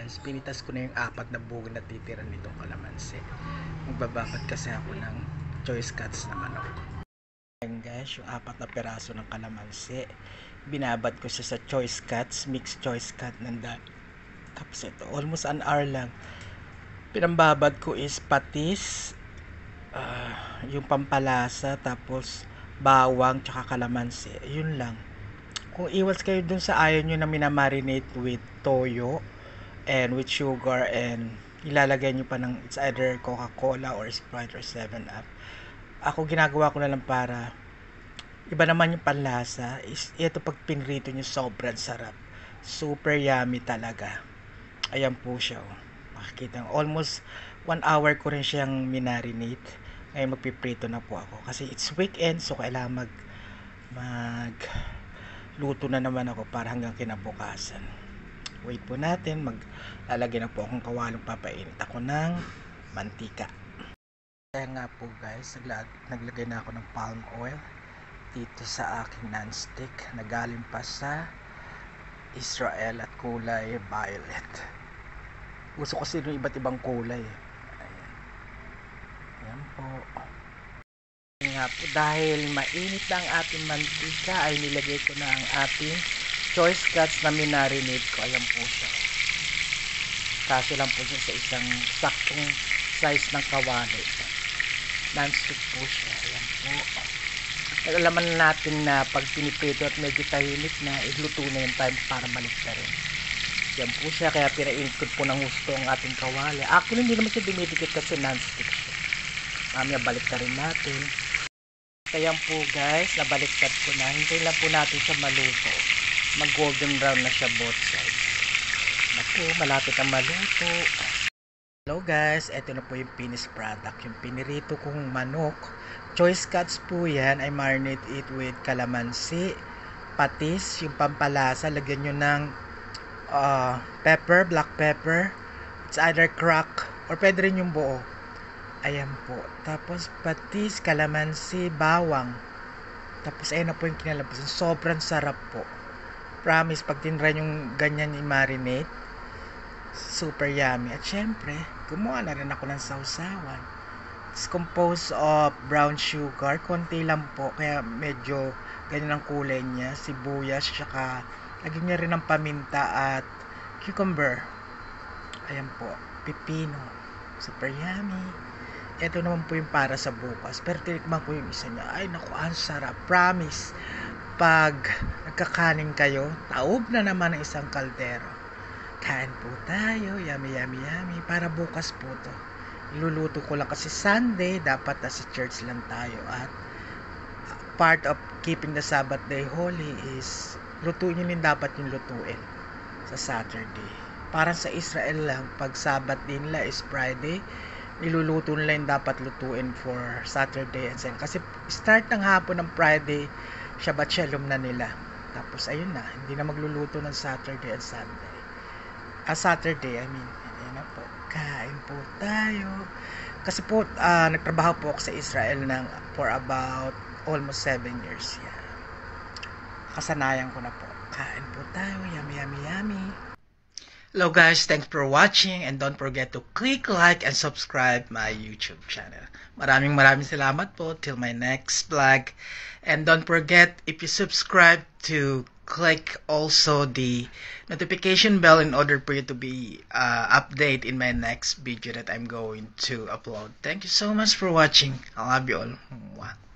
guys, pinitas ko na yung 4 na buo na titira nitong kalamansi. Magbababad kasi ako ng choice cuts na manok. Ayan guys, yung 4 na peraso ng kalamansi, binabad ko siya sa choice cuts, mixed choice cut ng tapos ito, almost an hour lang. Pinambabad ko is patis, yung pampalasa, tapos bawang, tsaka kalamansi. Yun lang. Kung iwas kayo dun sa ayaw nyo na minamarinate with toyo and with sugar and ilalagay nyo pa ng it's either Coca-Cola or Sprite or 7-Up. Ako ginagawa ko na lang para iba naman yung panlasa is ito pag pinrito nyo sobrang sarap. Super yummy talaga. Ayan po siya. Makikita almost 1 hour ko rin siyang minarinate. Ngayon magpiprito na po ako kasi it's weekend so kailangan luto na naman ako para hanggang kinabukasan. Wait po natin, maglalagay na po akong kawalong, papainit ako ng mantika. Kaya nga po guys, naglagay na ako ng palm oil dito sa aking non-stick na galing pa sa Israel at kulay violet. Gusto kasi ng iba't ibang kulay. Ayan po. Nga po, dahil mainit na ang ating mantika ay nilagay ko na ang ating choice cuts na minarinate ko. Ayan po siya. Kaso lang po siya sa isang saktong size ng kawali. Non-stick po siya. Ayan po. Alaman natin na pag piniprito at medyo tahimik na, luto na yung time para balik na rin. Ayan po siya. Kaya pinainit ko po ng gusto ang ating kawali. Actually hindi naman siya dumidikit kasi non-stick siya. Mamaya balik na rin natin. Kaya po guys, nabaliktad ko na. Hintayin lang po natin siya maluto. Mag golden brown na siya both sides. Naku, malapit ang maluto. Hello guys, eto na po yung finished product. Yung pinirito kong manok. Choice cuts po yan. I marinate it with calamansi, patis, yung pampalasa. Lagyan nyo ng pepper, black pepper. It's either crack or pwede rin yung buo. Ayan po. Tapos patis, kalamansi, bawang. Tapos ayun na po yung kinalabasan. Sobrang sarap po. Promise, pag tinry yung ganyan i-marinate, super yummy. At syempre, gumawa na rin ako ng sausawan. It's composed of brown sugar. Konti lang po. Kaya medyo ganyan ang kulay niya. Sibuyas, tsaka lagyan niya rin ng paminta at cucumber. Ayan po. Pipino. Super yummy. Ito naman po yung para sa bukas. Pero tinikman ko yung isa niya. Ay naku, ang sarap. Promise. Pag nagkakanin kayo, taob na naman ang isang kaldero. Kain po tayo. Yummy, yummy, yummy. Para bukas po to. Iluluto ko lang kasi Sunday. Dapat nasa church lang tayo. At part of keeping the Sabbath day holy is lutuin nyo din dapat yung lutuin sa Saturday. Parang sa Israel lang, pag Sabbath din nila is Friday, niluluto nila yung dapat lutuin for Saturday and Sunday. Kasi start ng hapon ng Friday, Shabbat Shalom na nila. Tapos ayun na, hindi na magluluto ng Saturday and Sunday. Saturday, I mean. Ayun na po. Kain po tayo. Kasi po, nagtrabaho po ako sa Israel for about almost 7 years. Yeah. Kasanayan ko na po. Kain po tayo. Yummy, yummy, yummy. Hello guys, thanks for watching and don't forget to click like and subscribe my YouTube channel. Maraming salamat po till my next vlog. And don't forget, if you subscribe, to click also the notification bell in order for you to be updated in my next video that I'm going to upload. Thank you so much for watching. I love you all. Mwah.